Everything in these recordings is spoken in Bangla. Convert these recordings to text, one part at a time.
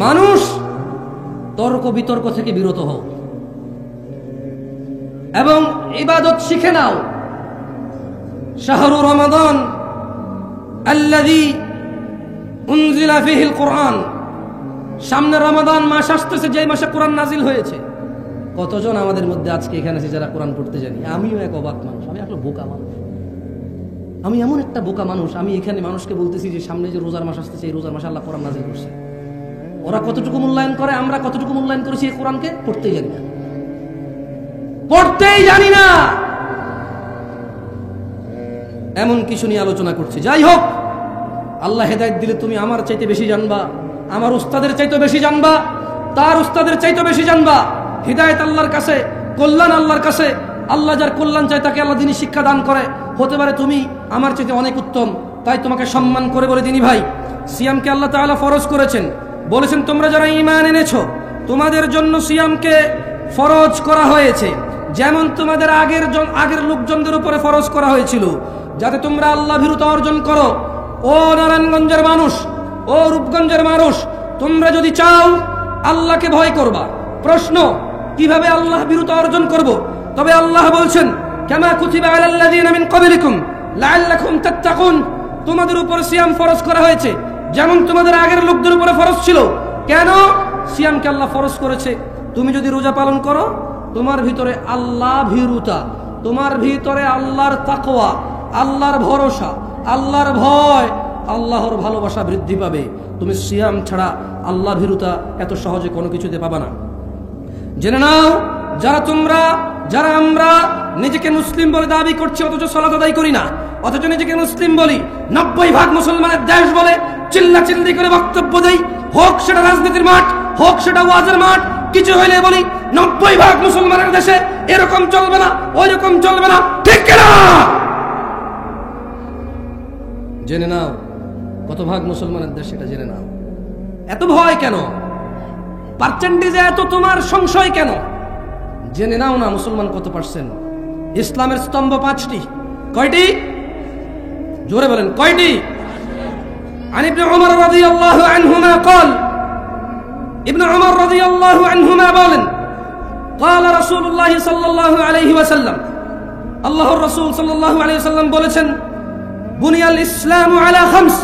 মানুষ তর্ক বিতর্ক থেকে বিরত হও এবং ইবাদত শিখে নাও। শাহরু রমাদান আল্লাযী উনজিলা ফীহিল কুরআন, সামনে রমাদান মাস আসতেছে, যে মাসে কোরআন নাজিল হয়েছে। কতজন আমাদের মধ্যে আজকে এখানে আছে যারা কোরআন পড়তে জানি? আমিও এক অবাক মানুষ, আমি আসলে বোকা মানুষ, আমি এমন একটা বোকা মানুষ। আমি এখানে মানুষকে বলতেছি যে সামনে যে রোজার মাস আসতেছে, এই রোজার মাসে আল্লাহ কোরআন নাজিল করছে। ওরা কতটুকু মূল্যায়ন করে, আমরা কতটুকু মূল্যায়ন করেছি এই কোরআনকে? পড়তেই জানি না, পড়তেই জানি না। এমন কিছু নিয়ে আলোচনা করছি। যাই হোক, আল্লাহ হেদায়েত দিলে তুমি আমার চাইতে বেশি জানবা, আমার উস্তাদের চাইতে বেশি জানবা, তার উস্তাদের চাইতে বেশি জানবা। হিদায়াত আল্লাহর কাছে, কল্যাণ আল্লাহর কাছে। আল্লাহ যার কল্যাণ চায় তাকে আল্লাহ দিনী শিক্ষা দান করে। হতে পারে তুমি আমার চাইতে অনেক উত্তম, তাই তোমাকে সম্মান করে বলে দিনী ভাই, সিয়ামকে আল্লাহ তাআলা ফরজ করেছেন। বলেছেন তোমরা যারা ঈমান এনেছো তোমাদের জন্য সিয়ামকে ফরজ করা হয়েছে, যেমন তোমাদের আগের লোকজনদের উপরে ফরজ করা হয়েছিল, যাতে তোমরা আল্লাহ ভীরুতা অর্জন করো। ও নারায়ণগঞ্জের মানুষ, ও রূপগঞ্জের মানুষ, তোমরা যদি চাও আল্লাহকে ভয় করবা। প্রশ্ন, কিভাবে আল্লাহ ভীরুতা অর্জন করব? তবে আল্লাহ বলছেন কামা কুতিবা আলাল্লাযীনা মিন ক্বাবলিকুম লাআল্লাকুম তাত্তাকুন, তোমাদের উপর সিয়াম ফরজ করা হয়েছে যেমন তোমাদের আগের লোকদের উপরে ফরজ ছিল। কেন সিয়ামকে আল্লাহ ফরজ করেছে? তুমি যদি রোজা পালন করো, তোমার ভিতরে আল্লাহ ভীরুতা, তোমার ভিতরে আল্লাহর তাকওয়া, আল্লাহর ভরসা, আল্লাহর ভয়, আল্লাহর ভালোবাসা বৃদ্ধি পাবে। তুমি সিয়াম ছাড়া আল্লাহ ভীরুতা এত সহজে কোনো কিছুতে পাবা না। জেনে নাও, যারা আমরা নিজেকে মুসলিম বলে দাবি করছি অথচ সালাত আদায় করি না, অথচ নিজেকে মুসলিম বলি, 90% মুসলমানের দেশ বলে চিল্লাচিল্লি করে বক্তব্য দেই, হোক সেটা রাজনীতির মাঠ, হোক সেটা ওয়াজের মাঠ, কিছু হইলে বলি 90% মুসলমানের দেশে এরকম চলবে না, ওইরকম চলবে না, ঠিক না? জেনে নাও কত ভাগ মুসলমানের দেশ, সেটা জেনে নাও। এত ভয় কেন? পার্সেন্টেজে এত তোমার সংশয় কেন? জেনে নাও না মুসলমান কত পার্সেন্ট। ইসলামের স্তম্ভ 5টি। কয়টি? জোরে বলেন, কয়টি? عن ابن عمر رضي الله عنهما قال, ابن عمر رضي الله عنهما বলেন, قال رسول الله صلى الله عليه وسلم, আল্লাহর রাসূল সাল্লাল্লাহু আলাইহি ওয়াসাল্লাম বলেছেন, বুনিয়াল ইসলামু আলা খামস,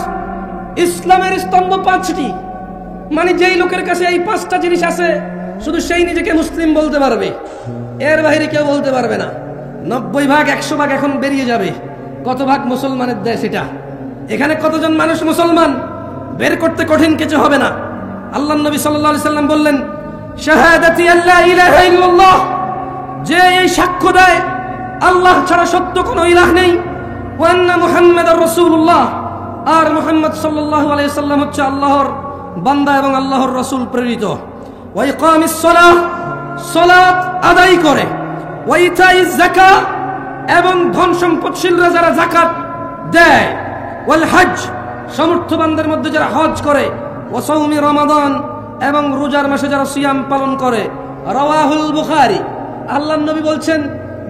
ইসলামের স্তম্ভ 5টি। মানে যেই লোকের কাছে এই 5টা জিনিস আছে শুধু সেই নিজেকে মুসলিম বলতে পারবে, এর বাইরে কেউ বলতে পারবে না। 90% 100% এখন বেরিয়ে যাবে। কত ভাগ মুসলমানের দেশ এটা? এখানে কতজন মানুষ মুসলমান বের করতে কঠিন কিছু হবে না। আল্লাহর নবী সাল্লাল্লাহু আলাইহি সাল্লাম বললেন, শাহাদাতি আল্লা ইলাহা ইল্লাল্লাহ, যে এই সাক্ষ্য দেয় আল্লাহ ছাড়া সত্য কোনো ইলাহ নেই, ওয়া আন্না মুহাম্মাদুর রাসূলুল্লাহ, আর মুহাম্মদ সাল্লাল্লাহু আলাইহি সাল্লাম হচ্ছে আল্লাহর বান্দা এবং আল্লাহর রাসূল প্রেরিত। ওয়া ইকামিস সালাহ, সালাত আদায় করে। ওয়া ইতাইজ যাকাত, এবং ধন সম্পদশীলরা যারা যাকাত দেয়। ওয়াল হজ, সমর্থবানদের মধ্যে যারা হজ করে। ওয়া সাওমি রমাদান, এবং রোজার মাসে যারা সিয়াম পালন করে। রাওয়াহুল বুখারী। আল্লাহর নবী বলছেন,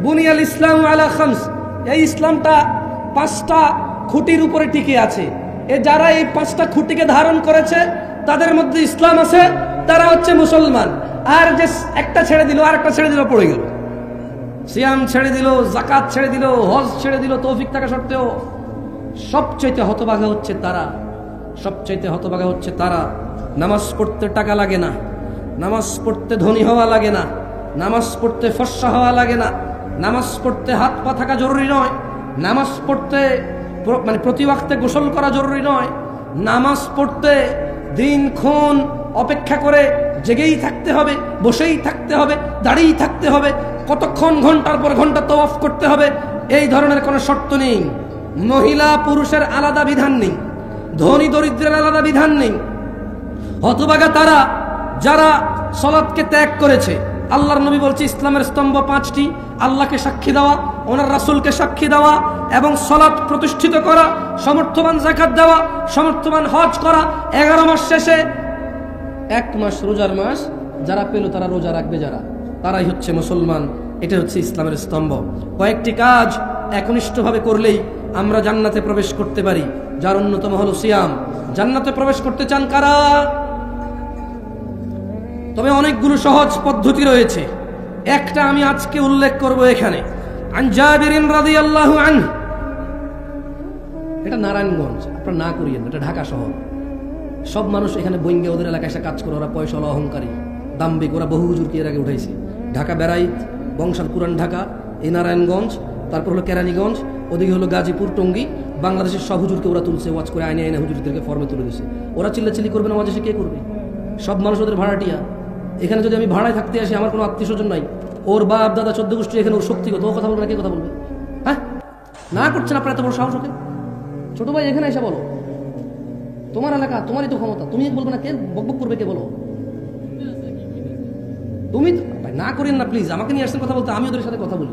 বুনিয়াল ইসলামু আলা খামস, এই ইসলামটা 5টা খুঁটির উপরে টিকে আছে। যারা এই 5টা খুঁটিকে ধারণ করেছে তাদের মধ্যে ইসলাম আছে, তারা হচ্ছে মুসলমান। আর যে একটা ছেড়ে দিল, আরেকটা ছেড়ে দিল, পড়ে গেল। সিয়াম ছেড়ে দিল, যাকাত ছেড়ে দিল, হজ ছেড়ে দিল, তৌফিক থাকা সত্ত্বেও সবচাইতে হতভাগা হচ্ছে তারা, সবচাইতে হতভাগা হচ্ছে তারা। নামাজ পড়তে টাকা লাগে না, নামাজ পড়তে ধনী হওয়া লাগে না, নামাজ পড়তে ফর্সা হওয়া লাগে না, নামাজ পড়তে হাত পা থাকা জরুরি নয়, নামাজ পড়তে মানে প্রতি ওয়াক্তে গোসল করা জরুরি নয়, নামাজ পড়তে দিনক্ষণ অপেক্ষা করে জেগেই থাকতে হবে, বসেই থাকতে হবে, দাঁড়িয়েই থাকতে হবে, কতক্ষণ ঘন্টার পর ঘন্টা তাওয়াফ করতে হবে, এই ধরনের কোনো শর্ত নেই। মহিলা পুরুষের আলাদা বিধান নেই, ধনী দরিদ্রের আলাদা বিধান নেই। হতভাগা তারা যারা সালাতকে ত্যাগ করেছে। আল্লাহর নবী বলছে ইসলামের স্তম্ভ 5টি, আল্লাহকে সাক্ষী দেওয়া, ওনার রাসূলকে সাক্ষী দেওয়া এবং সালাত প্রতিষ্ঠিত করা, সমর্থবান যাকাত দেওয়া, সমর্থবান হজ করা। 11 মাস শেষে 1 মাস রোজার মাস যারা পেল তারা রোজা রাখবে, যারা তারাই হচ্ছে মুসলমান। এটা হচ্ছে ইসলামের স্তম্ভ। কয়েকটি কাজ একনিষ্ঠভাবে করলেই আমরা জান্নাতে প্রবেশ করতে পারি, যার অন্যতম হলো সিয়াম। জান্নাতে প্রবেশ করতে চান কারা? তবে অনেকগুলো সহজ পদ্ধতি রয়েছে, একটা আমি আজকে উল্লেখ করব এখানে। আন জাবির রাদিয়াল্লাহু আনহু, এটা নারায়ণগঞ্জ, আপনারা না করিয়েন, এটা ঢাকা শহর। সব মানুষ এখানে বইঙ্গে ওদের এলাকায় এসে কাজ করে, ওরা পয়সাওয়ালা, অহংকারী, দাম্ভিক, ওরা বহু হুজুরকে এর আগে উঠাইছে। ঢাকা বেড়াইত, বংশাল পুরান ঢাকা, এই নারায়ণগঞ্জ, তারপর হলো কেরানীগঞ্জ, ওদিকে হলো গাজীপুর, টঙ্গী, বাংলাদেশের সব হুজুরকে ওরা তুলছে, ওয়াজ করে আইনে আইনে হুজুরদেরকে ফর্মে তুলে দিচ্ছে। ওরা চিল্লাচিল্লি করবে না, ওয়াজ এসে কে করবে? সব মানুষ ওদের ভাড়াটিয়া। এখানে যদি আমি ভাড়ায় থাকতে আসি, আমার কোনো আত্মীয় স্বজন নাই, ওর বাপ দাদা 14 গোষ্ঠী এখানে, ওর শক্তিগত, ও কথা বলবে না, কে কথা বলবে? হ্যাঁ, না করছেন আপনার এত বড় সাহস ওকে? ছোট ভাই এখানে এসে বলো, তোমার এলাকা, তোমারই তো ক্ষমতা, তুমি বলবে না, কে বকবক করবে, কে বলো? তুমি ভাই না করেন না প্লিজ, আমাকে নিয়ে আসছেন কথা বলতে, আমি ওদের সাথে কথা বলি।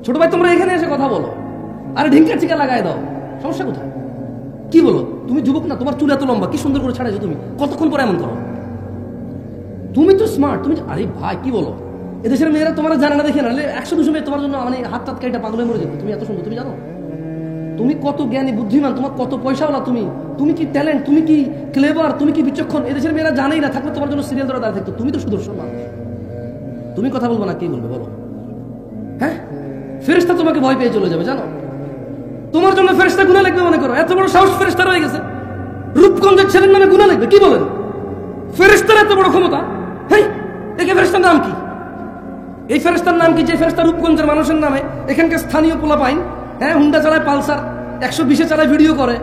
ছোট ভাই তোমরা এখানে এসে কথা বলো, আরে ঢিঙ্কা চিকা লাগাই দাও, সমস্যা কোথায়? কি বলো? তুমি যুবক না, তোমার চুল এত লম্বা, কি সুন্দর করে ছাড়াইছো তুমি, কতক্ষণ পরে এমন করো? তুমি তো স্মার্ট, তুমি, আরে ভাই কি বলো? এদেশের মেয়েরা তোমার জানে না, দেখে না, 100-200 মেয়ে তোমার জন্য মানে হাত টাত কাইটা পাগলে মরে যেত। তুমি এত সুন্দর, তুমি জানো তুমি কত জ্ঞানী বুদ্ধিমান, তোমার কত পয়সাওয়ালা, তুমি কি ট্যালেন্ট, তুমি কি ক্লেভার, তুমি কি বিচক্ষণ, এদেশের মেয়েরা জানেই না, থাকলে তোমার জন্য সিরিয়াল ধরে দাঁড়িয়ে থাকতো। তুমি তো সুদর্শন মানুষ, তুমি কথা বলবো না, কে বলবে বলো? হ্যাঁ, ফেরেশতা তোমাকে ভয় পেয়ে চলে যাবে, জানো? তোমার জন্য ফেরেশতা গুনাহ লিখবে মনে করো, এত বড় সাহস ফেরেশতা রয়ে গেছে, রূপগঞ্জের ছেলের নামে গুনাহ লিখবে, কি বলেন? ফেরেশতার এত বড় ক্ষমতা? হেই, একে ফেরেশতার নাম কি? এই ফেরেশতার নাম কি যে ফেরেশতা রূপগঞ্জের মানুষের নামে এখানকার স্থানীয় পোলাপাইন, হ্যাঁ, হুন্ডা চালায়, পালসার 120-এ চালায়, ভিডিও করে?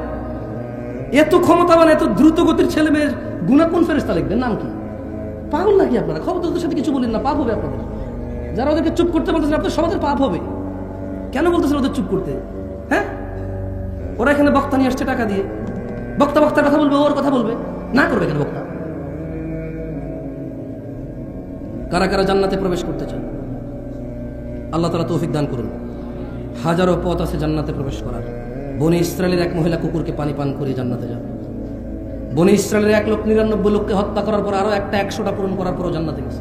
এত ক্ষমতাবান, এত দ্রুত গতির ছেলে মেয়ের গুনাহ কোন ফেরেশতা লিখবেন? নাম কি? পাগল নাকি আপনারা? খবর তো ওদের সাথে কিছু বলেন না, পাপ হবে আপনাদের। যারা ওদেরকে চুপ করতে বলতেছেন, আপনাদের সমাজের পাপ হবে। কেন বলতেছেন ওদের চুপ করতে? হ্যাঁ, ওরা এখানে বক্তা নিয়ে আসছে টাকা দিয়ে, বক্তার কথা বলবে, ওর কথা বলবে, না করবে কেন বক্তা? কারা কারা জান্নাতে প্রবেশ করতে চান? আল্লাহ তাআলা তৌফিক দান করুন। হাজারো পথ আছে জান্নাতে প্রবেশ করার। বনি ইসরায়েলের এক মহিলা কুকুরকে পানি পান করে জান্নাতে যাবে। বনি ইসরায়েলের 1 লোক 99 লোককে হত্যা করার পর আরো একটা 100টা পূরণ করার পরও জান্নাতে গেছে।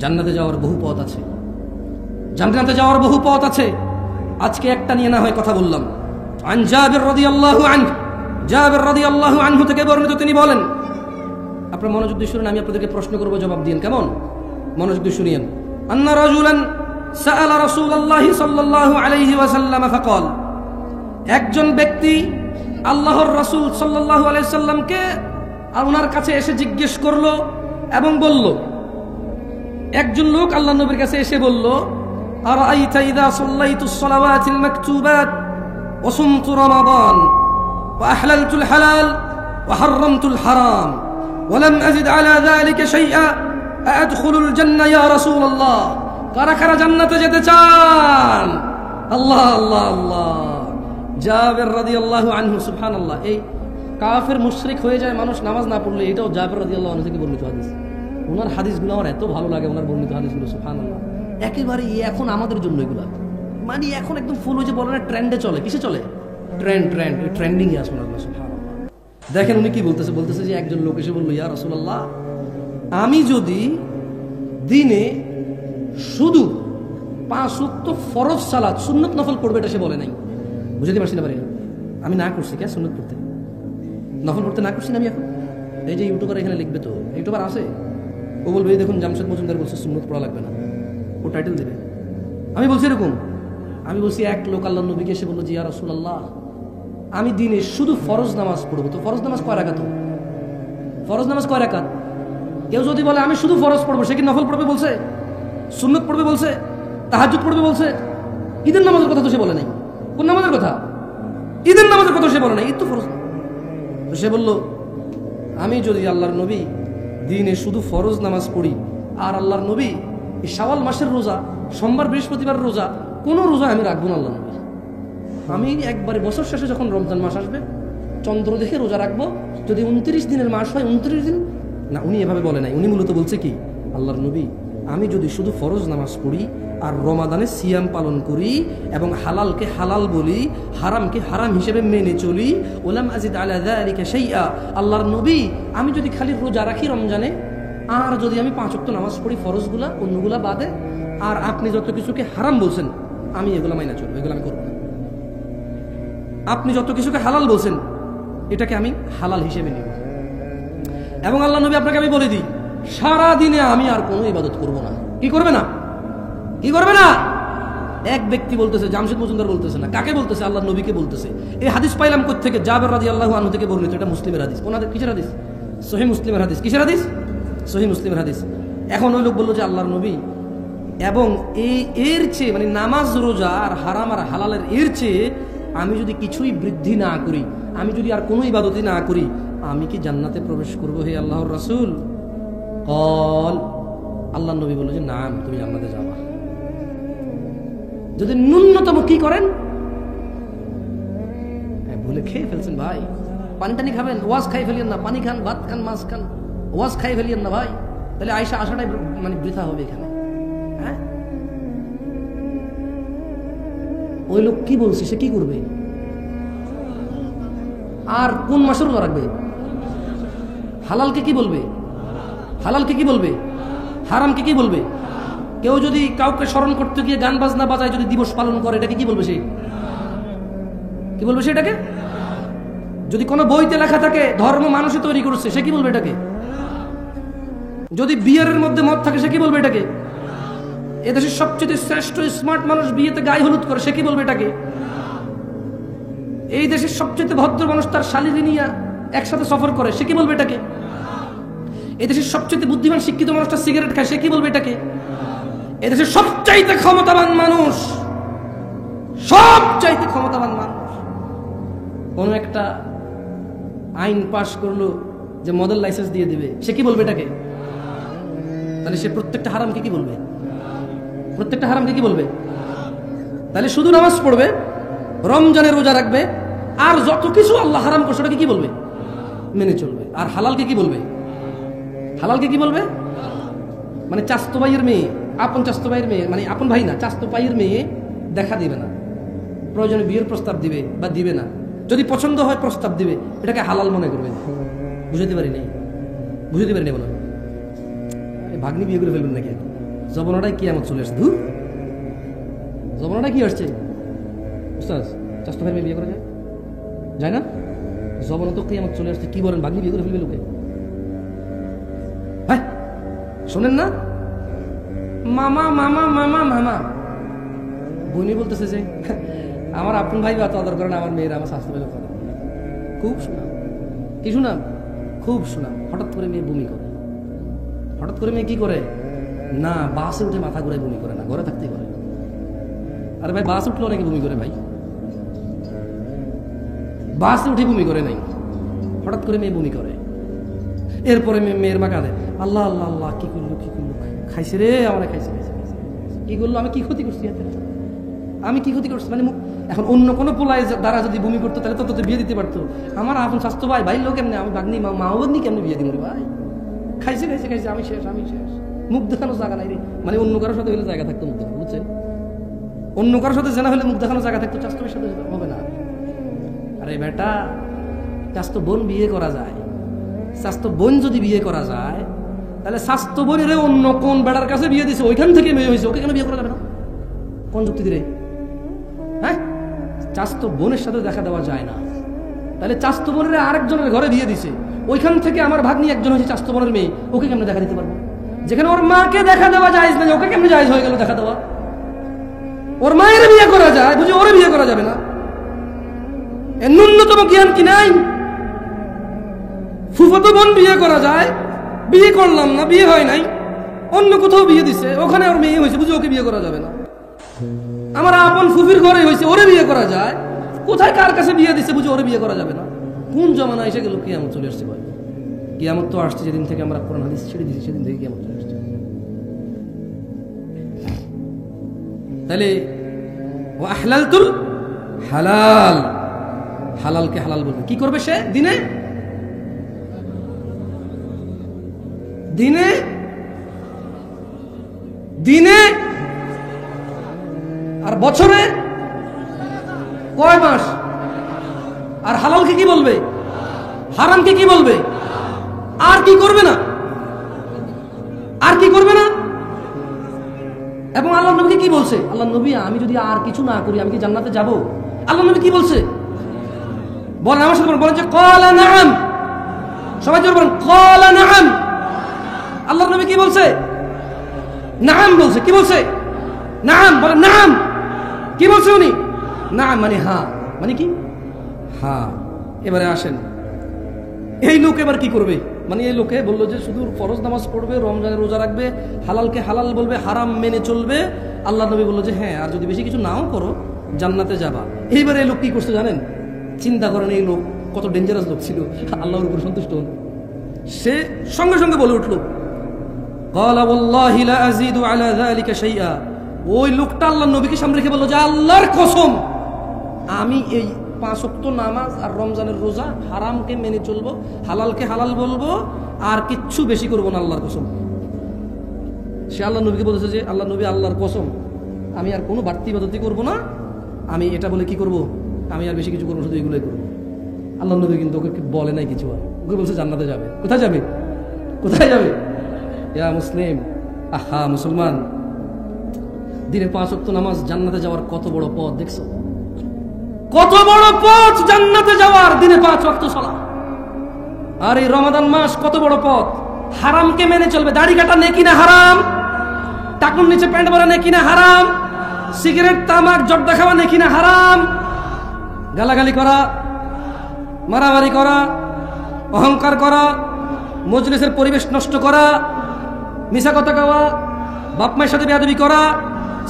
জান্নাতে যাওয়ার বহু পথ আছে, জান্নাতে যাওয়ার বহু পথ আছে। আজকে একটা নিয়ে না হয় কথা বললাম। আন জাবির রাদিয়াল্লাহু আনহু, জাবির রাদিয়াল্লাহু আনহু থেকে বর্ণিত, তিনি বলেন, আপনারা মনোযোগ দিয়ে শুনুন, আমি আপনাদেরকে প্রশ্ন করব, জবাব দিন, কেমন? মনোযোগ দিয়ে শুনিয়েন। আন্না রাজুলান সাআলা রাসূলুল্লাহি সাল্লাল্লাহু আলাইহি ওয়াসাল্লাম ফাকাল, একজন ব্যক্তি আল্লাহর রাসূল সাল্লাল্লাহু আলাইহি ওয়াসাল্লামকে ওনার কাছে এসে জিজ্ঞেস করলো এবং বলল, একজন লোক আল্লাহর নবীর কাছে এসে বলল, আরাআইতা ইযা সাল্লাইতুস সালাওয়াতিল মাকতুবাত ওয়া সুমতু রমাদান ওয়া আহলালতুল হালাল ওয়া হাররামতুল হারাম ওয়া লাম আযিদ আলা যালিকা শাইআ আদখুলুল জান্নাহ ইয়া রাসূলুল্লাহ। কারা কারা জান্নাতে যেতে চান? আল্লাহ আল্লাহ আল্লাহ। জাবির রাদিয়াল্লাহু আনহু, সুবহানাল্লাহ। এই কাফের মুশরিক হয়ে যায় মানুষ নামাজ না পড়লে, এটাও জাবির রাদিয়াল্লাহু আনহু থেকে বর্ণিত হাদিস। ওনার হাদিসগুলো আমার এত ভালো লাগে, ওনার বর্ণিত হাদিসগুলো, সুবহানাল্লাহ। একেবারে এখন আমাদের জন্য এগুলো, মানে এখন একদম ফুল হয়ে যে বলে না, ট্রেন্ডে চলে। কিসে চলে? ট্রেন্ডিং এ আসুন আল্লাহ, সুবহানাল্লাহ। দেখেন উনি কি বলতেছে যে একজন লোক এসে বলল, ইয়া রাসূলুল্লাহ, আমি যদি দিনে শুধু 5 ওয়াক্ত ফরজ সালাত, সুন্নত নফল পড়বে, এটা সে বলে নাই। বুঝতে পারছি না পারি, আমি না করছি কে সুন্নত পড়তে, নফল পড়তে না করছি না আমি। এখন এই যে ইউটিউবার এখানে লিখবে, তো ইউটিউবার আছে, ও বলবে এই দেখুন জামশেদ মজুমদার বলছে সুন্নত পড়া লাগবে না, ও টাইটেল দেবে। আমি বলছি এরকম, আমি বলছি এক লোক আল্লাহর নবীকে এসে বললো, জি ইয়া রাসূলুল্লাহ, আমি দিনে শুধু ফরজ নামাজ পড়বো। তো ফরজ নামাজ কয় রাকাত? ফরজ নামাজ কয় রাকাত? কেউ যদি বলে আমি শুধু ফরজ পড়বো, সে কি নফল পড়বে বলছে? সুন্নত পড়বে বলছে? তাহাজ্জুদ পড়বে বলছে? ঈদের নামাজের কথা তো সে বলে নাই। কোন নামাজের কথা? ঈদের নামাজের কথা সে বলে নাই, ঈদ তো ফরজ। তো সে বলল, আমি যদি আল্লাহর নবী দিনে শুধু ফরজ নামাজ পড়ি, আর আল্লাহর নবী এই শাওয়াল মাসের রোজা, সোমবার বৃহস্পতিবার রোজা, কোনো রোজা আমি রাখবো না আল্লাহ নবী। আমি একবারে বছর শেষে যখন রমজান মাস আসবে, চন্দ্র দেখে রোজা রাখবো। যদি 29 দিনের মাস হয় 29 দিন না, উনি এভাবে বলে নাই। উনি মূলত বলছে কি, আল্লাহর নবী, আমি যদি শুধু ফরজ নামাজ পড়ি আর রমাদানে সিয়াম পালন করি এবং হালালকে হালাল বলি, হারামকে হারাম হিসেবে মেনে চলি, ওলাম আজিদ আলা যালিকা শাইআ, আল্লাহর নবী, আমি যদি খালি রোজা রাখি রমজানে, আর যদি আমি 5 ওয়াক্ত নামাজ পড়ি ফরজগুলা, অন্যগুলা বাদে, আর আপনি যত কিছুকে হারাম বলছেন আমি এগুলা মাইনা চলবো, এগুলো আমি করবো না। আপনি যত কিছুকে হালাল বলছেন এটাকে আমি হালাল হিসেবে নিব। এবং আল্লাহ নবী, আপনাকে আমি বলে দিই, সারা দিনে আমি আর কোনো ইবাদত করব না। কি করবে না? কি করবে না? এক ব্যক্তি বলতেছে, জামশেদ মজুমদার বলতেছে না, কাকে বলতেছে? আল্লাহর নবীকে বলতেছে। এই হাদিস পাইলাম কোত্থেকে? জাবের রাদিয়াল্লাহু আনহু থেকে বর্ণিত। এটা মুসলিমের হাদিস। ওনাদের কিসের হাদিস? সহিহ মুসলিমের হাদিস। কিসের হাদিস? সহিহ মুসলিমের হাদিস। এখন ওই লোক বললো যে আল্লাহর নবী, এবং এর চেয়ে মানে নামাজ রোজা আর হারাম আর হালালের এর চেয়ে আমি যদি কিছুই বৃদ্ধি না করি, আমি যদি আর কোনো ইবাদতই না করি, আমি কি জান্নাতে প্রবেশ করবো হে আল্লাহর রাসূল? কল, আল্লাহর নবী বলল যে না, তুমি জান্নাতে যাবা যদি ন্যূনতম কি করেন, ভুলে খেয়ে ফেলছেন ভাই, পানি টানি খাবেন, ওয়াজ খাই ফেলিয়েন না, পানি খান, ভাত খান, মাছ খান, ওয়াজ খাই ফেলিয়েন না ভাই, তাহলে আয়সা আসাটাই মানে বৃথা হবে এখানে। হ্যাঁ, ওই লোক কি বলছে, সে কি করবে? আর কোন মাসে রোজা রাখবে? হালালকে কি বলবে? হালালকে কি বলবে? হারামকে কি বলবে? কেউ যদি কাউকে স্মরণ করতে গিয়ে গান বাজনা বাজায় যদি দিবস পালন করে, এটাকে কি বলবে? সে কি বলবে? সেটাকে যদি কোনো বইতে লেখা থাকে ধর্ম মানুষে তৈরি করছে, সে কি বলবে এটাকে? যদি বিয়ের মধ্যে মত থাকে, সে কি বলবে এটাকে? এদেশের সবচেয়ে শ্রেষ্ঠ স্মার্ট মানুষ বিয়েতে গায়ে হলুদ করে, সে কি বলবে এটাকে? এই দেশের সবচেয়ে ভদ্র মানুষ তার শালীকে নিয়ে একসাথে সফর করে, সে কি বলবে এটাকে? এই দেশের সবচেয়ে বুদ্ধিমান শিক্ষিত মানুষটা সিগারেট খায়, সে কি বলবে এটাকে? এদেশের সবচাইতে ক্ষমতাবান মানুষ, সবচাইতে ক্ষমতাবান মানুষ কোন একটা আইন পাশ করলো যে মডেল লাইসেন্স দিয়ে দিবে, সে কি বলবে এটাকে? তাহলে সে প্রত্যেকটা হারামকে কি বলবে? প্রত্যেকটা হারামকে কি বলবে? তাহলে শুধু নামাজ পড়বে, রমজানের রোজা রাখবে, আর যত কিছু আল্লাহ হারাম করছে ওটাকে কি বলবে? মেনে চলবে। আর হালালকে কি বলবে? হালালকে কি বলবে? মানে চাস্তো ভাইয়ের মেয়ে, আপন চাস্তো ভাইয়ের মেয়ে, মানে আপন ভাই না, চাস্তো ভাইয়ের মেয়ে দেখা দিবে না, প্রয়োজনে বিয়ের প্রস্তাব দিবে বা দিবে না, যদি পছন্দ হয় প্রস্তাব দিবে, এটাকে হালাল মনে করবে। বুঝতে পারি নাই, বুঝতে পারি নাই বলো, ভাগ্নি বিয়ে করে ফেলবেন নাকি? জবনাটাই কি আমার চলে আসছে, ধুর জবনাটা কি আসছে? উস্তাদ, চাস্তো ভাইয়ের মেয়ে বিয়ে করা যায়? যায় না? জবনা তো কি আমার চলে আসছে, কি বলেন? ভাগ্নি বিয়ে করে ফেলবে লোকে? হ্যাঁ, শোনেন না, মামা মামা মামা মামা বোনই বলতেছে যে আমার আপন ভাই বা আদর করেন, আমার মেয়েরা আমার স্বাস্থ্য ভাই করে। খুব শোনাম, কি শোনাম? খুব শোনাম। হঠাৎ করে মেয়ে বমি করে। হঠাৎ করে মেয়ে কি করে? না, বাসে উঠে মাথা ঘুরে বমি করে না, ঘরে থাকতেই করে। আরে ভাই, বাস উঠলে অনেকে বমি করে ভাই, বাসে উঠে বমি করে নাই, হঠাৎ করে মেয়ে বমি করে। এরপরে মেয়ের মা কাঁদে, আল্লাহ আল্লাহ আল্লাহ, কি করলো কি করলো, খাইছে রে আমার, খাইছে, কি করলো, আমি কি ক্ষতি করছি, আমি কি ক্ষতি করছি? মানে এখন অন্য কোনো পোলায় দ্বারা যদি বমি করতো তাহলে তো বিয়ে দিতে পারতো। আমার আপন স্বাস্থ্য ভাই, ভাই লোক কেমনে, আমি ভাগ্নি মা ভাগ্নি কেমনে বিয়ে দিব ভাই? খাইছে খাইছে খাইছে, আমি শেষ, আমি শেষ। মুখ দেখানো জায়গা নাই রে, মানে অন্য কারোর সাথে হলে জায়গা থাকতো মুখ দেখানো, বুঝছেন? অন্য কারোর সাথে জানা হলে মুখ দেখানো জায়গা থাকতো, স্বাস্থ্যের সাথে হবে না। আরে বেটা, স্বাস্থ্য বোন বিয়ে করা যায়, স্বাস্থ্য বোন যদি বিয়ে করা যায়, তাহলে স্বাস্থ্য বোনের অন্য কোন বেড়ার কাছে বিয়ে দিছে, ওইখান থেকে মেয়ে হয়েছে, ওকে কেন বিয়ে করা যাবে না? কোন যুক্তি দিলে? হ্যাঁ, চাস্তো বোনের সাথে দেখা দেওয়া যায় না, তাহলে চাস্তো বোনের আরেকজনের ঘরে বিয়ে দিছে, ওইখান থেকে আমার ভাগ্নি একজন হয়েছে চাস্তো বোনের মেয়ে, ওকে কেমনে দেখা দিতে পারবো? যেখানে ওর মাকে দেখা দেওয়া যায় না, ওকে কেমনে জায়েজ হয়ে গেল দেখা দেওয়া? ওর মায়ের বিয়ে করা যায়, বুঝি ওরে বিয়ে করা যাবে না? এর ন্যূনতম জ্ঞান কি নাই? ফুফাতো বোন বিয়ে করা যায়, বিয়ে করলাম না, বিয়ে হয় নাই, অন্য কোথাও বিয়ে দিছে, ওখানে ওর মেয়ে হয়েছে, বুঝি ওকে বিয়ে করা যাবে না? আমার আপন ফুফির ঘরে হয়েছে, ওরে বিয়ে করা যায়, কোথায় কার কাছে বিয়ে দিছে, বুঝি ওরে বিয়ে করা যাবে না? কোন জমানা এসে গেল? কিয়ামত চলে আসছে ভাই, কিয়ামত তো আসছে যেদিন থেকে আমরা কোরআন হাদিস ছেড়ে দিয়েছি, সেদিন থেকে কিয়ামত চলে আসছে। তাহলে ওয়া আহলালতুল হালাল, হালালকে হালাল বলবে। কি করবে সে? দিনে দিনে দিনে আর বছরে কয় মাস? আর হালালকে কি বলবে? হারামকে কি বলবে? আর কি করবে না? আর কি করবে না? এবং আল্লাহ নবীকে কি বলছে? আল্লাহ নবী, আমি যদি আর কিছু না করি আমি কি জান্নাতে যাব? আল্লাহ নবী কি বলছে বলেন আমার সাথে, বলেন যে ক্বালা নাআম। সবাই জোরে বলেন ক্বালা নাআম। আল্লাহ বলছে? নাম বলছে। কি বলছে? নাম। বলে নাম। কি বলছে উনি? নাম মানে হ্যাঁ, মানে কি? হ্যাঁ। এবারে আসেন, এই লোক এবার কি করবে? মানে এই লোকে বললো যে শুধু ফরজ নামাজ পড়বে, রমজানের রোজা রাখবে, হালালকে হালাল বলবে, হারাম মেনে চলবে। আল্লাহ নবী বললো যে হ্যাঁ, আর যদি বেশি কিছু নাও করো জান্নাতে যাবা। এইবারে এই লোক কি করছে জানেন? চিন্তা করেন এই লোক কত ডেঞ্জারাস লোক ছিল, আল্লাহর উপর সন্তুষ্ট হন। সে সঙ্গে সঙ্গে বলে উঠলো, ক্বালা ওয়াল্লাহি লা আযীদু আলা যালিকা শাইআ। ওই লোকটা আল্লাহর নবীকে সামনে রেখে বলল যে আল্লাহর কসম, আমি এই 5 ওয়াক্ত নামাজ আর রমজানের রোজা, হারামকে মেনে চলবো, হালালকে হালাল বলবো, আর কিচ্ছু বেশি করবো না, আল্লাহর কসম। সে আল্লাহ নবীকে বলেছে যে আল্লাহ নবী, আল্লাহর কসম আমি আর কোনো বাড়তি ইবাদতই করবো না, আমি এটা বলে কি করব, আমি আর বেশি কিছু করবো, শুধু এগুলোই করবো। আল্লাহ নবী কিন্তু ওকে বলে নাই কিছু, আর ওকে বলছে জান্নাতে যাবে। কোথায় যাবে? কোথায় যাবে? ইয়া মুসলিম, আহা মুসলমান, দিনে 5 ওয়াক্ত নামাজ, জান্নাতে যাওয়ার কত বড় পথ দেখছো? কত বড় পথ জান্নাতে যাওয়ার, দিনে 5 ওয়াক্ত সালাত। আর এই রমাদান মাস কত বড় পথ, হারামকে মেনে চলবে। দাড়ি কাটা নেকি না হারাম? টাকুর নিচে প্যান্ট পরা নেকি না হারাম? সিগারেট, তামাক, জর্দা খাওয়া নেকি না হারাম? গালাগালি করা, মারামারি করা, অহংকার করা, মজলিসের পরিবেশ নষ্ট করা, মিছা কথা কওয়া, বাপ মায়ের সাথে বেয়াদবি করা,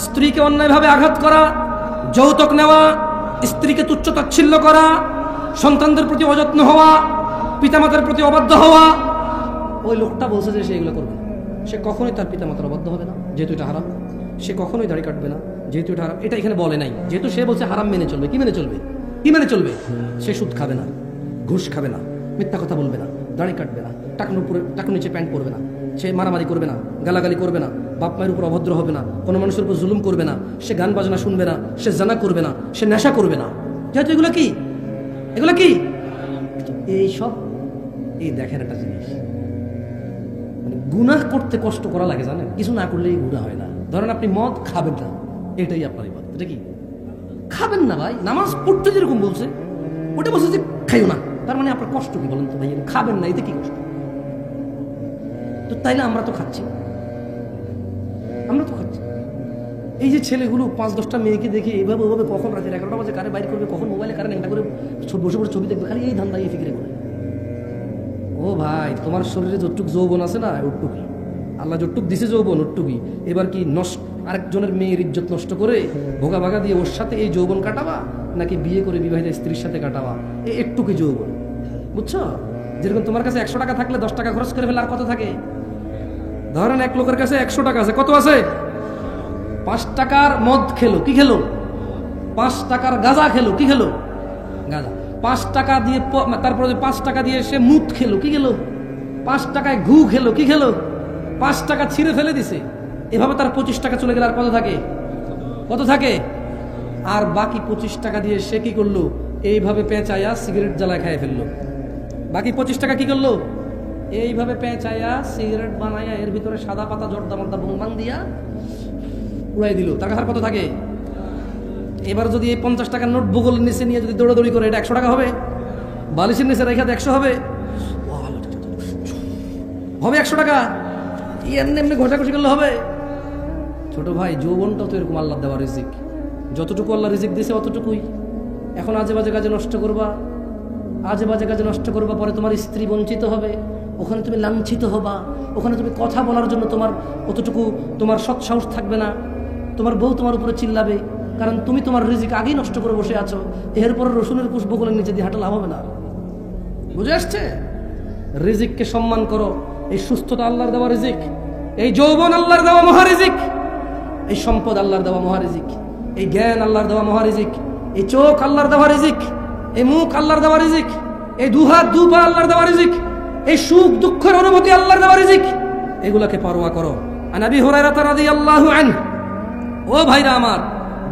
স্ত্রীকে অন্যায়ভাবে আঘাত করা, যৌতুক নেওয়া, স্ত্রীকে তুচ্ছ-তাচ্ছিল্য করা, সন্তানদের প্রতি অযত্ন হওয়া, পিতামাতার প্রতি অবাধ্য হওয়া। ওই লোকটা বলছে যে সে এগুলো করবে না। সে কখনোই তার পিতামাতার অবাধ্য হবে না, যেহেতু এটা হারাম। সে কখনোই দাড়ি কাটবে না, যেহেতু এটা হারাম। এটা এখানে বলে নাই, যেহেতু সে বলছে হারাম মেনে চলবে। কি মেনে চলবে? কি মেনে চলবে? সে সুদ খাবে না, ঘুষ খাবে না, মিথ্যা কথা বলবে না, দাড়ি কাটবে না, টাকুর নিচে প্যান্ট পরবে না, সে মারামারি করবে না, গালাগালি করবে না, বাপ মায়ের উপর অভদ্র হবে না, কোনো মানুষের উপর জুলুম করবে না, সে গান বাজনা শুনবে না, সে জানা করবে না, সে নেশা করবে না। যেহেতু এগুলো কি, এগুলো কি এই সব, এই দেখেন একটা জিনিস, মানে গুনাহ করতে কষ্ট করা লাগে জানেন, কিছু না করলেই গুনাহ হয় না। ধরেন আপনি মদ খাবেন না, এটাই আপনার ইবাদত। এটা কি? খাবেন না ভাই, নামাজ পড়তে যেরকম বলছে ওটা বলছে যে খাইও না, তার মানে আপনার কষ্ট কি বলেন তো ভাই? খাবেন না, এতে কি কষ্ট? তো তাইলে আমরা তো খাচ্ছি, আমরা তো খাচ্ছি। এই যে ছেলেগুলো 5-10টা মেয়েকে দেখে এভাবে ওভাবে, কখন রাতে 11টা বাজে কারে বাইর করবে, কখন মোবাইলে কারে একটা করে বসে বসে ছবি দেখবে, খালি এই ধান্দা, এই ফিকিরে করে। ও ভাই, তোমার শরীরে যতটুক যৌবন আছে না, ওটুকুই আল্লাহ যতটুক দিছে যৌবন, ওটুকুই। এবার কি আরেকজনের মেয়ের ইজ্জত নষ্ট করে ভোগা ভাগা দিয়ে ওর সাথে এই যৌবন কাটাবা, নাকি বিয়ে করে বিবাহিত স্ত্রীর সাথে কাটাবা? এই একটুকুই যৌবন, বুঝছো? যেরকম তোমার কাছে 100 টাকা থাকলে 10 টাকা খরচ করে ফেলে, আর কত থাকে? ধরেন এক লোকের কাছে 100 টাকা আছে, কত আছে? 5 টাকার মদ খেলো, কি খেলো? 5 টাকার গাঁজা খেলো, কি খেলো? গাঁজা। 5 টাকা দিয়ে, তারপরে 5 টাকা দিয়ে সে মুত খেলো, কি খেলো? 5 টাকায় ঘু খেলো, কি খেলো? 5 টাকা ছিঁড়ে ফেলে দিছে। এভাবে তার 25 টাকা চলে গেলে আর কত থাকে? কত থাকে? আর বাকি 25 টাকা দিয়ে সে কি করলো? এইভাবে পেঁচাইয়া সিগারেট জ্বালায় খাইয়ে ফেললো। বাকি 25 টাকা কি করলো? এইভাবে পেঁচাইয়া সিগারেট বানাইয়া এর ভিতরে সাদা পাতা জর্দা মর্দা বুংবাং দিয়া উড়াই দিল। তার কাছে কত থাকে? এবার যদি এই 50 টাকার নোট ভূগোলের নিচে নিয়ে যদি দৌড়াদৌড়ি করে, এটা 100 টাকা হবে? বালিশের নিচে রেখা 100 হবে? হবে 100 টাকা? এমনি এমনি ঘষাঘষি করলে হবে? ছোট ভাই, যৌবনটাও তো এরকম আল্লাহ দেওয়া রিজিক। যতটুকু আল্লাহ রিজিক দিয়েছে অতটুকুই। এখন আজে বাজে কাজে নষ্ট করবা, আজে বাজে কাজে নষ্ট করবা, পরে তোমার স্ত্রী বঞ্চিত হবে, ওখানে তুমি লাঞ্ছিত হবা, ওখানে তুমি কথা বলার জন্য তোমার অতটুকু তোমার সৎ সাহস থাকবে না, তোমার বউ তোমার উপরে চিল্লাবে, কারণ তুমি তোমার রিজিক আগেই নষ্ট করে বসে আছো। এরপরে রসুনের পুষ্প বকুলের নিচে দিয়ে হাঁটা লাভ হবে না। বুঝে আসছে? রিজিককে সম্মান করো। এই সুস্থতা আল্লাহর দেওয়া রিজিক, এই যৌবন আল্লাহর দেওয়া মহারিজিক, এই সম্পদ আল্লাহর দেওয়া মহারিজিক, এই জ্ঞান আল্লাহর দেওয়া মহারিজিক, এই চোখ আল্লাহর দেওয়া রিজিক, এই মুখ আল্লাহর দেওয়া রিজিক, এই দুহাত দুপা আল্লাহর দেওয়া রিজিক, এই সুখ দুঃখের অনুভূতি আল্লাহর দেওয়া রিজিক। এগুলাকে পরোয়া করো। আন আবি হুরায়রা রাদিয়াল্লাহু আনহু, ও ভাইরা আমার,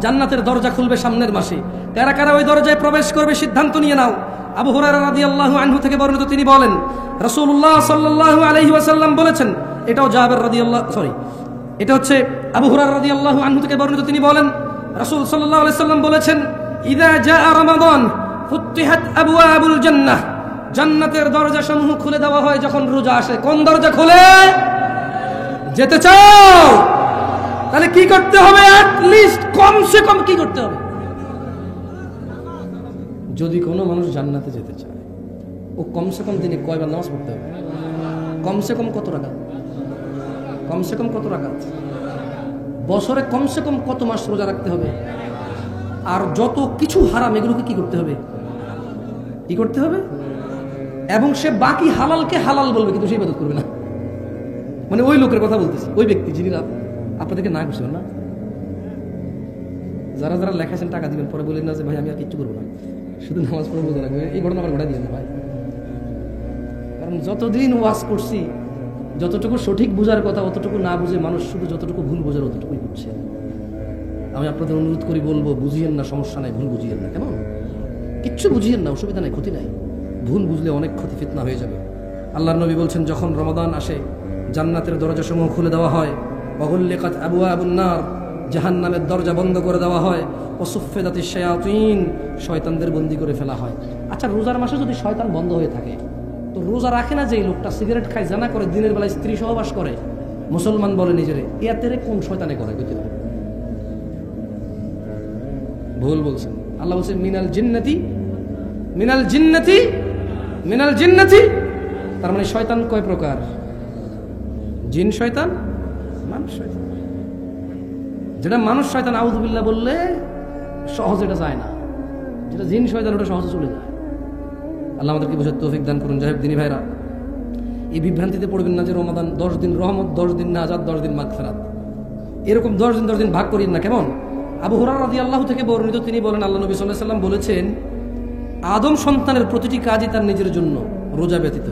জান্নাতের দরজা খুলবে সামনের মাসে। কারা কারা ওই দরজায় প্রবেশ করবে সিদ্ধান্ত নিয়ে নাও। আবু হুরায়রা রাদিয়াল্লাহু আনহু থেকে বর্ণিত, তিনি বলেন রাসূলুল্লাহ সাল্লাল্লাহু আলাইহি ওয়াসাল্লাম বলেছেন, এটাও জাবের এটা হচ্ছে আবু হুরায়রা রাদিয়াল্লাহু আনহু থেকে বর্ণিত, তিনি বলেন রাসূল সাল্লাল্লাহু আলাইহি ওয়াসাল্লাম বলেছেন, ইযা জাআ রমাদান ফুতিহাত আবওয়াবুল জান্নাহ, জান্নাতের দরজাসমূহ খুলে দেওয়া হয় যখন রোজা আসে। কোন দরজা খোলে? যেতে চাও? তাহলে কি করতে হবে? অ্যাট লিস্ট কমসে কম কি করতে হবে? যদি কোনো মানুষ জান্নাতে যেতে চায়, ও কমসে কম দিনে কয়বার নামাজ পড়তে হবে? কমসে কম কত রাকাত? কমসে কম কত রাকাত? বছরে কমসে কম কত মাস রোজা রাখতে হবে? আর যত কিছু হারাম এগুলোকে কি করতে হবে? কি করতে হবে? এবং সে বাকি হালালকে হালাল বলবে, কিন্তু সে ইবাদত করবে না। মানে ওই লোকের কথা বলতেছি, ওই ব্যক্তি যিনি আপনাদেরকে না করছেন না, যারা যারা লেখাছেন টাকা দিবেন, পরে বলেন না যে ভাই আমি আর কিচ্ছু করবো না, শুধু নামাজ পড়ে রোজা রাখবো। এই ঘটনা আমার ঘটা দিয়ে না ভাই। কারণ যতদিন ওয়াজ করছি, যতটুকু সঠিক বোঝার কথা অতটুকু না বুঝে মানুষ শুধু যতটুকু ভুল বোঝার অতটুকুই বুঝছে। আমি আপনাদের অনুরোধ করি, বলবো বুঝিয়েন না, সমস্যা নাই, ভুল বুঝিয়েন না। কেমন? কিচ্ছু বুঝিয়েন না, অসুবিধা নাই, ক্ষতি নাই। ভুল বুঝলে অনেক ক্ষতি ফিতনা হয়ে যাবে। আল্লাহর নবী বলছেন, যখন রমাদান আসে জান্নাতের দরজাসমূহ খুলে দেওয়া হয়, ওয়াগুল্লিকাত আবওয়াবুন নার, জাহান্নামের দরজা বন্ধ করে দেওয়া হয়, ওয়াসুফফিদাতিশ শায়াতিন, শয়তানদের বন্দী করে ফেলা হয়। আচ্ছা, রোজার মাসে যদি শয়তান বন্ধ হয়ে থাকে, তো রোজা রাখে না যেই লোকটা, সিগারেট খায়, জানা করে, দিনের বেলায় স্ত্রী সহবাস করে, মুসলমান বলে নিজেরে, ইয়াতেরে কোন শয়তানে করে? ভুল বলছেন। আল্লাহ বলছেন মিনাল জিন্নাতি, মিনাল জিন্নাতি, মিনাল জিন্নাতি। তার মানে শয়তান কয় প্রকার? জিন শয়তান, মানুষ শয়তান। যেটা মানুষ শয়তান আউযুবিল্লাহ বললে সহজে এটা যায় না, যেটা জিন শয়তান ওটা সহজে চলে যায়। আল্লাহ আমাদেরকে বোঝার তৌফিক দান করুন। যাই হোক দিনী ভাইরা, এই বিভ্রান্তিতে পড়বেন না যে রমাদান 10 দিন রহমত, 10 দিন নাজাত, 10 দিন মাগফিরাত, এরকম 10 দিন ভাগ করিন না। কেমন? আবু হুরায়রা রাদিয়াল্লাহু থেকে বর্ণিত, তিনি বলেন আল্লাহ নবী সাল্লাল্লাহু আলাইহি ওয়াসাল্লাম বলেছেন, আদম সন্তানের প্রতিটি কাজই তার নিজের জন্য, রোজা ব্যতীত।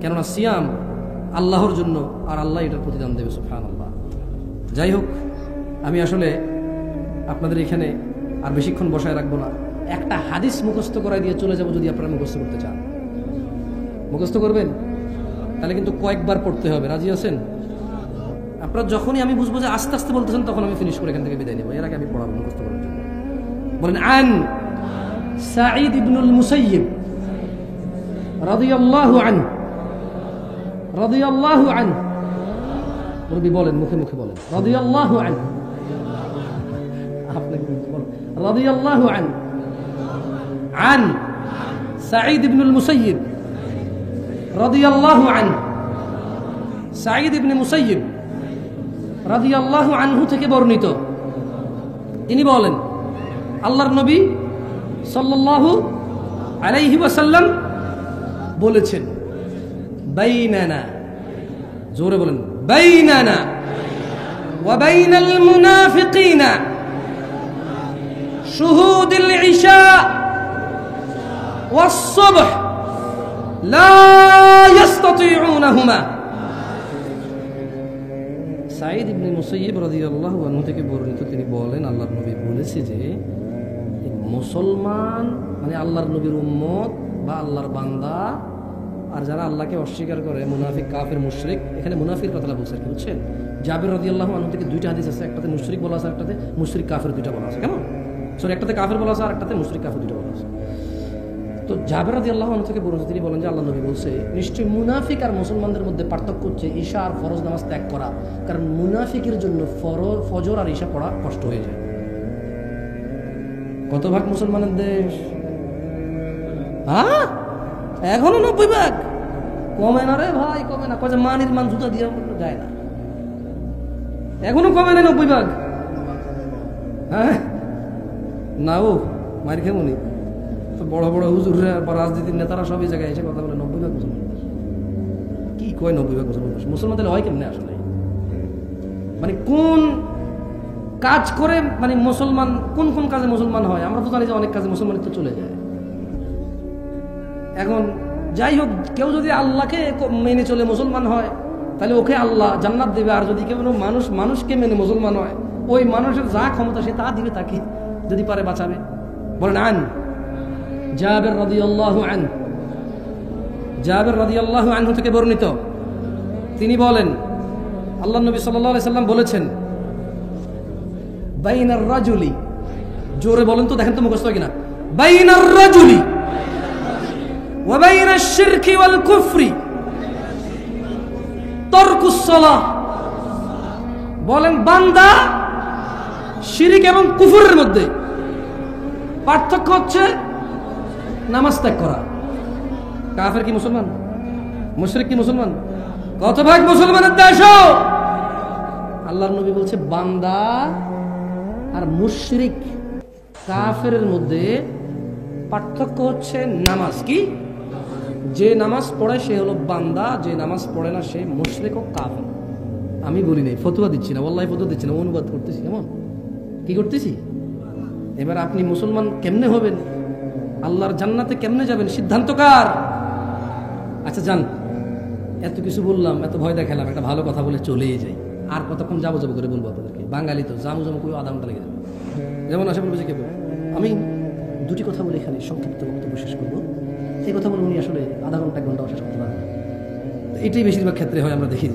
কেননা সিয়াম আল্লাহর জন্য, আর আল্লাহ এটার প্রতিদান দেবে। সুবহানাল্লাহ। যাই হোক, আমি আসলে আপনাদের এখানে আর বেশিক্ষণ বসায় রাখবো না। একটা হাদিস মুখস্থ করাই দিয়ে চলে যাব, যদি আপনারা মুখস্থ করতে চান। মুখস্থ করবেন? তাহলে কিন্তু কয়েকবার পড়তে হবে। রাজি আছেন? আপনারা যখনই আমি বুঝবো যে আস্তে আস্তে বলতেছেন, তখন আমি ফিনিশ করে এখান থেকে বিদায় নেব। এর আগে আমি পড়াবো মুখস্থ করার জন্য। বলেন, আন সাঈদ ইবনুল মুসাইয়িব রাদিয়াল্লাহু আনহু, রাদিয়াল্লাহু আনহু। নবী বলেন, মুখে মুখে বলেন রাদিয়াল্লাহু আনহু। আপনাকে বলেন রাদিয়াল্লাহু আনহু। আন সাঈদ ইবনুল মুসাইয়িব রাদিয়াল্লাহু আনহু। সাঈদ ইবনে মুসাইয়িব রাদিয়াল্লাহু আনহু থেকে বর্ণিত, তিনি বলেন আল্লাহর নবী সাল্লাল্লাহু আলাইহি ওয়াসাল্লাম বলেছেন, বাইনানা, জোরে বলেন, বাইনানা ওয়া বাইনাল মুনাফিকিনা শুহুদুল ইশা ওয়াস সুবহ লা ইস্তাতিউনাহুমা। সাঈদ ইবনে মুসাইয়িব রাদিয়াল্লাহু আনহু থেকে বর্ণিত, তিনি বলেন আল্লাহর নবী বলেছে যে মুসলমান মানে আল্লাহর নবীর উম্মত বা আল্লাহর বান্দা, আর যারা আল্লাহকে অস্বীকার করে, মুনাফিক, কাফের, মুশরিক। এখানে মুনাফিক কথাটা বলছে, কি বুঝছেন? জাবির রাদিয়াল্লাহু আনহু থেকে দুইটা হাদিস আছে, একটাতে মুশরিক বলা আছে, একটাতে মুশরিক কাফের দুইটা বলা আছে। কেমন? সরি, একটাতে কাফের বলা আছে আর একটাতে মুশরিক কাফের দুইটা বলা আছে। তো জাবির রাদিয়াল্লাহু আনহু থেকে বলেছে, তিনি বলেন যে আল্লাহ নবী বলছে, নিশ্চয়ই মুনাফিক আর মুসলমানদের মধ্যে পার্থক্য হচ্ছে ঈশা আর ফরজ নামাজ ত্যাগ করা। কারণ মুনাফিকের জন্য ফজর আর ঈশা পড়া কষ্ট হয়ে যায়। কত ভাগ মুসলমানের দেশ? হ্যাঁ, এখনো 90 ভাগ। কমে না রে ভাই, কমে না। কয়ে মানির মান জুতা দিয়ে যায় না, এখনো কমে না 90 ভাগ। হ্যাঁ না, ও মায়ের খেমনি তো বড় বড় হুজুররা বা রাজনীতির নেতারা সব এই জায়গায় এসে কথা বলে 90 ভাগ মুসলমান। কি কয় 90 ভাগ মুসলমান? মুসলমান তাহলে হয় কেমনে আসলে? মানে কোন কাজ করে, মানে মুসলমান কোন কোন কাজে মুসলমান হয়? আমরা তো জানি যে অনেক কাজে মুসলমান তো চলে যায়। এখন যাই হোক, কেউ যদি আল্লাহকে মেনে চলে মুসলমান হয়, তাহলে ওকে আল্লাহ জান্নাত দেবে। আর যদি কেউ মানুষকে মেনে মুসলমান হয়, ওই মানুষের যা ক্ষমতা সে তা দিবে তাকে, যদি পারে বাঁচাবে। বলেন, আন জাবির রাদিয়াল্লাহু আনহু, জাবির রাদিয়াল্লাহু আনহু থেকে বর্ণিত, তিনি বলেন আল্লাহর নবী সাল্লাল্লাহু আলাইহি সাল্লাম বলেছেন, বাইনার রাজুলি, জোরে বলেন তো, দেখেন তো মুখস্থ হয় কিনা, বাইনার রাজুলি ওয়া বাইনাশ শিরকি ওয়াল কুফরি তারকুস সালাহ বলেন বান্দা শিরিক এবং কুফরের মধ্যে পার্থক্য হচ্ছে নামাজ ত্যাগ করা। কাফের কি মুসলমান? মুশরিক কি মুসলমান? কত ভাগ মুসলমানের দেশ? আল্লাহর নবী বলছে বান্দা আর মুশরিক কাফেরের মধ্যে পার্থক্য হচ্ছে নামাজ। কি? যে নামাজ পড়ে সে হলো বান্দা, যে নামাজ পড়ে না সে মুশরিক ও কাফের। আমি বলি নাই, ফতোয়া দিচ্ছি না, ওয়াল্লাহি ফতোয়া দিচ্ছি না, অনুবাদ করতেছি। কেমন কি করতেছি? এবার আপনি মুসলমান কেমনে হবেন, আল্লাহর জান্নাতে কেমনে যাবেন, সিদ্ধান্ত কার? আচ্ছা যান, এত কিছু বললাম, এত ভয় দেখালাম, একটা ভালো কথা বলে চলেই যাই। আর কতক্ষণ যাবো যাবো করে বলবো আপনাদেরকে? বাঙালি তো জামু জামু করে আধা ঘন্টা লেগে যাবে। যেমন আসে বলবো যে কে আমি দুটি কথা বলে এখানে সংক্ষিপ্ত বক্তব্য শেষ করবো। এই কথা বলে উনি আসলে আধা ঘন্টা এক ঘন্টা শেষ করতে পারেন। এটাই বেশিরভাগ ক্ষেত্রে হয়, আমরা দেখি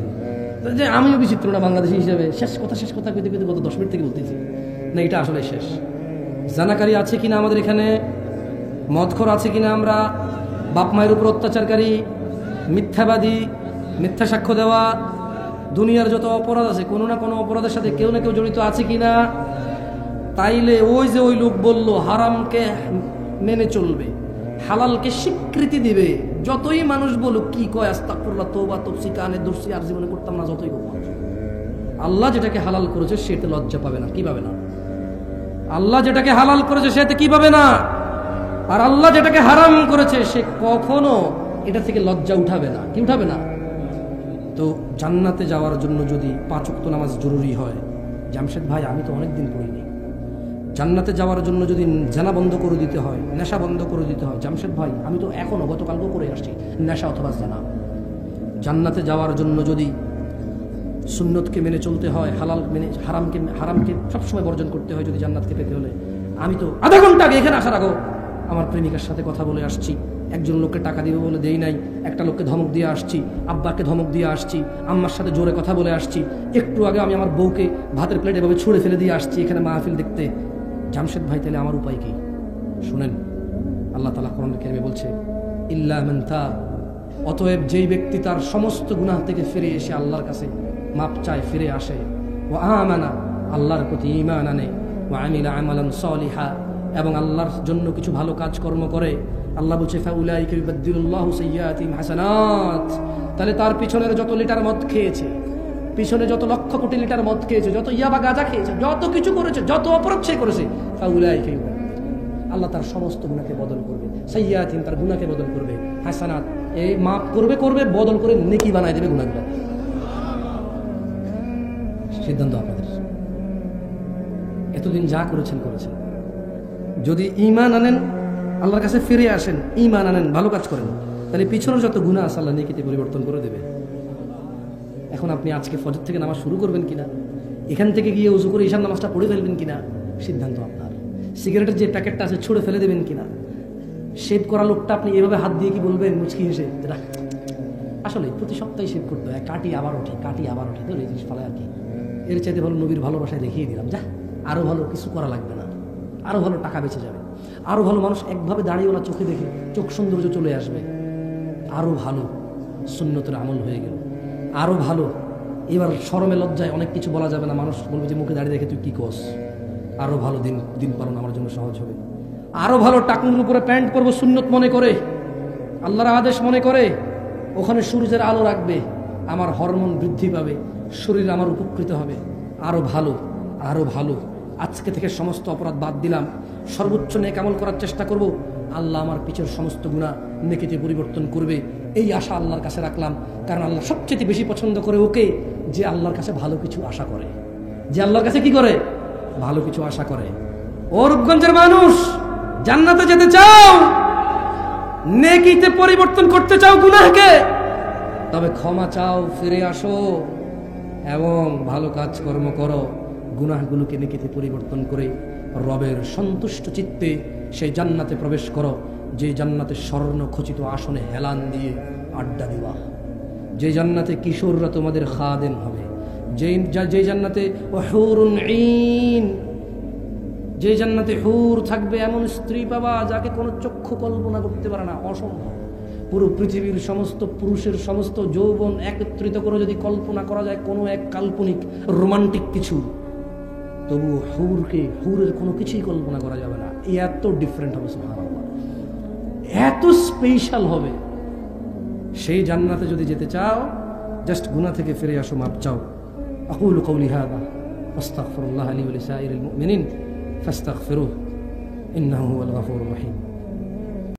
যে আমিও বিচিত্র না বাংলাদেশি হিসেবে শেষ কথা পেতে পেতে গত 10 মিনিট থেকে বলতেছি না, এটা আসলে শেষ। জানাকারী আছে কিনা আমাদের এখানে, মদখোর আছে কিনা, আমরা বাপ মায়ের উপর অত্যাচারকারী, মিথ্যাবাদী, মিথ্যা সাক্ষ্য দেওয়া, দুনিয়ার যত অপরাধ আছে কোনো না কোনো অপরাধের সাথে কেউ না কেউ জড়িত আছে কিনা? তাইলে ওই যে ওই লোক বলল হারামকে মেনে চলবে, হালালকে স্বীকৃতি দিবে, যতই মানুষ বলুক কি কয় আস্তাগফিরুল্লাহ তওবা তফসি কানে দর্শি আর জীবনে করতাম না, যতই হোক মানুষ, আল্লাহ যেটাকে হালাল করেছে সেটা লজ্জা পাবে না। কি পাবে না? আল্লাহ যেটাকে হালাল করেছে সেটা কি পাবে না? আর আল্লাহ যেটাকে হারাম করেছে সে কখনো এটা থেকে লজ্জা উঠাবে না। কি উঠাবে না? তো জান্নাতে যাওয়ার জন্য যদি 5 ওয়াক্ত নামাজ জরুরি হয়, জামশেদ ভাই আমি তো অনেকদিন পড়িনি, জান্নাতে যাওয়ার জন্য যদি জানা বন্ধ করে দিতে হয়, নেশা বন্ধ করে দিতে হয়, জামশেদ ভাই আমি তো এখনো গতকালকেও করে আসছি নেশা অথবা জানা, জান্নাতে যাওয়ার জন্য যদি সুন্নতকে মেনে চলতে হয়, হালাল মেনে হারামকে সবসময় বর্জন করতে হয় যদি জান্নাতকে পেতে হলে, আমি তো আধা ঘন্টা আগে এখানে আসার আগেও আমার প্রেমিকার সাথে কথা বলে আসছি, একজন লোককে টাকা দিবে বলে দেই নাই, একটা লোককে ধমক দিয়ে আসছি, আব্বাকে ধমক দিয়ে আসছি, আম্মার সাথে জোরে কথা বলে আসছি, একটু আগে আমি আমার বউকে ভাতের প্লেট এভাবে ছুঁড়ে ফেলে দিয়ে আসছি এখানে মাহফিল দেখতে। জামশেদ ভাই তাহলে আমার উপায় কি? শুনেন, আল্লাহ তাআলা কোরআনুল কারীমে বলছে ইল্লা মান তাব, অতএব যেই ব্যক্তি তার সমস্ত গুনাহ থেকে ফিরে এসে আল্লাহর কাছে মাপ চায়, ফিরে আসে, ওয়া আমানা, আল্লাহর প্রতি ঈমান আনে, ওয়া আমিলা আমালান সালিহা, এবং আল্লাহর জন্য কিছু ভালো কাজকর্ম করে, আল্লাহ বলছে ফাউলাইকা ইউবাদদিলুল্লাহু সাইয়্যাতিহিম হাসানাত, তাহলে তার পিছনের যত লিটার মদ খেয়েছে, পিছনে যত লক্ষ কোটি লিটার মদ খেয়েছে, যত ইয়াবা গাঁজা খেয়েছে, যত কিছু করেছে, যত অপরাধ সে করেছে, ফাউলাইকা আল্লাহ তার সমস্ত গুনাহকে বদল করবে, সাইয়্যাতিহিম তার গুনাহকে বদল করবে, হাসানাত এই মাফ করবে বদল করে নেকি বানায় দেবে গুনাহগুলো। সিদ্ধান্ত আপনাদের, এতদিন যা করেছেন করেছেন, যদি ঈমান আনেন, আল্লাহর কাছে ফিরে আসেন, ঈমান আনেন, ভালো কাজ করেন, তাহলে পিছনের যত গুনাহ আছে আল্লাহ নেকিতে পরিবর্তন করে দেবে। এখন আপনি আজকে ফজর থেকে নামাজ শুরু করবেন কিনা, এখান থেকে গিয়ে উযু করে ঈশার নামাজটা পড়ে ফেলবেন কিনা, সিদ্ধান্ত আপনার। সিগারেটের যে প্যাকেটটা আছে ছুঁড়ে ফেলে দেবেন কিনা, শেভ করা লোকটা আপনি এভাবে হাত দিয়ে কি বলবেন মুচকি হেসে, আসলে প্রতি সপ্তাহে শেভ করতে হয়, কাটি আবার ওঠে তো এই জিনিস ফলে আর কি, এর চাইতে ভালো নবীর ভালোবাসায় দেখিয়ে দিলাম, যা আরো ভালো কিছু করা লাগবে না, আরো ভালো টাকা বেঁচে যাবে, আরো ভালো মানুষ একভাবে দাঁড়িয়েওয়ালা চোখে দেখে চোখ সৌন্দর্য চলে আসবে, আরো ভালো সুন্নতের আমল হয়ে গেল, আরো ভালো। এবার শরমে লজ্জায় অনেক কিছু বলা যাবে না, মানুষ বলবে যে মুখে দাঁড়িয়ে দেখে তুই কি কস, আরো ভালো দিন পালন আমার জন্য সহজ হবে, আরো ভালো টাকুর উপরে প্যান্ট পরবো সুন্নত মনে করে, আল্লাহর আদেশ মনে করে, ওখানে সূর্যের আলো রাখবে, আমার হরমোন বৃদ্ধি পাবে, শরীর আমার উপকৃত হবে, আরো ভালো। আজকে থেকে সমস্ত অপরাধ বাদ দিলাম, সর্বোচ্চ নেক আমল করার চেষ্টা করব, আল্লাহ আমার পিছের সমস্ত গুনাহ নেকিতে পরিবর্তন করবে, এই আশা আল্লাহর কাছে রাখলাম। কারণ আল্লাহ সবচেয়ে বেশি পছন্দ করে ওকে যে আল্লাহর কাছে ভালো কিছু আশা করে, যে আল্লাহর কাছে কি করে, ভালো কিছু আশা করে। ও রূপগঞ্জের মানুষ, জান্নাতে যেতে চাও, নেকিতে পরিবর্তন করতে চাও গুনাহকে, তবে ক্ষমা চাও, ফিরে আসো এবং ভালো কাজকর্ম করো, গুনাহগুলোকে নেকিতে পরিবর্তন করে রবের সন্তুষ্ট চিত্তে সেই জান্নাতে প্রবেশ করো, যে জান্নাতে স্বর্ণ খচিত আসনে হেলান দিয়ে আড্ডা দিবা, যে জান্নাতে কিশোররা তোমাদের খাদেম হবে, যে জান্নাতে হুরুন ঈন, যে জান্নাতে হুর থাকবে, এমন স্ত্রী পাবা যাকে কোনো চক্ষু কল্পনা করতে পারে না, অসম্ভব। পুরো পৃথিবীর সমস্ত পুরুষের সমস্ত যৌবন একত্রিত করে যদি কল্পনা করা যায় কোনো এক কাল্পনিক রোমান্টিক কিছু, তবু হুরের কোনো কিছুই কল্পনা করা যাবে না। এত ডিফারেন্ট হবে, সুবহানাল্লাহ, এত স্পেশাল হবে। সেই জান্নাতে যদি যেতে চাও, জাস্ট গুনাহ থেকে ফিরে আসো, মাপ চাও। আকুলু কওলি হাযা আস্তাগফিরুল্লাহ লি ওয়া লিসাইরিল মুমিনিন ফাস্তাগফিরুহু ইন্নাহু হুয়াল গফুরুর রহিম।